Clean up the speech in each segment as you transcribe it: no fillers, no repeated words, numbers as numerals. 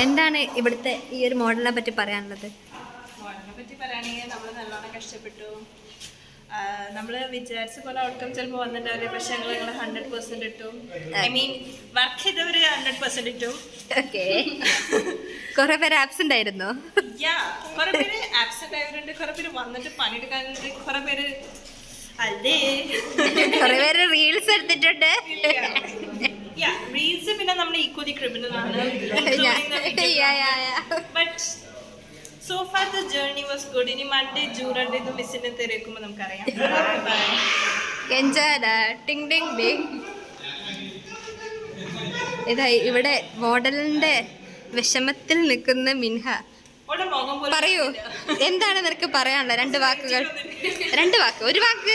എന്താണ് ഇവിടുത്തെ ഈ ഒരു മോഡലിനെ പറ്റി പറയാനുള്ളത്? മോഡലിനെ പറ്റി പറയുകയാണെങ്കിൽ നമ്മൾ നല്ലോണം കഷ്ടപ്പെട്ടു. നമ്മൾ വിചാരിച്ച പോലെ ഔട്ട്കം ചിലപ്പോൾ വന്നിട്ടുണ്ടാവില്ല, പക്ഷെ ഞങ്ങൾ 100% ഇട്ടു. ഐ മീൻ വർക്ക് ചെയ്തവർ 100% ഇട്ടു. ഓക്കെ. കുറെ പേര് ആബ്സെന്റ് ആയിരുന്നു. കുറെ പേര് ആബ്സെന്റ് ആയവരുണ്ട്, കുറെ പേര് വന്നിട്ട് പണിയെടുക്കാനുണ്ട്, കുറെ പേര് അല്ലേ കുറെ പേര് റീൽസ് എടുത്തിട്ടുണ്ട്. റീൽസ് പിന്നെ നമ്മൾ ഈക്വലി ക്രിമിനൽ ആണ്. But so far the journey was good. ഇനി മൺഡേ ജൂറഡേ മിസ്സിനെ തിരക്കുമ്പോൾ നമുക്കറിയാം. ഇതാ ഇവിടെ മോഡലിന്റെ വിഷമത്തിൽ നിൽക്കുന്ന മിൻഹ. പറയൂ, എന്താണ് നിനക്ക് പറയാനുള്ളത്? 2 വാക്കുകൾ. 2 വാക്ക്, 1 വാക്ക്.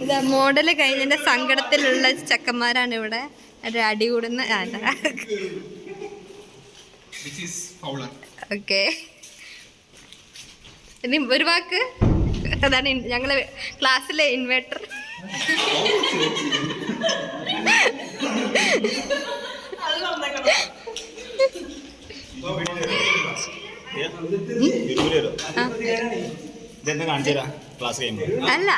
ഇതാ മോഡല് കഴിഞ്ഞതിന്റെ സങ്കടത്തിലുള്ള ചക്കന്മാരാണ് ഇവിടെ. ഒരു അടി കൂടുന്ന. ഓക്കെ, ഇനി 1 വാക്ക്. അതാണ് ഞങ്ങള് ക്ലാസ്സിലെ ഇൻവേർട്ടർ. അല്ല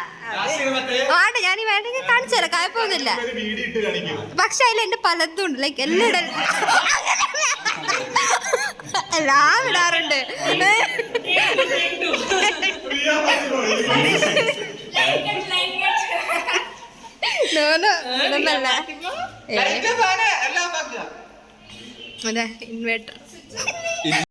ആണ്, ഞാൻ വേണമെങ്കിൽ കാണിച്ചു തരാം, കുഴപ്പമൊന്നുമില്ല. പക്ഷെ അതിൽ എന്റെ പലതും ഉണ്ട്, ലൈക്ക് എല്ലാം എല്ലാം ഇടാറുണ്ട്. ഇൻവേർട്ടർ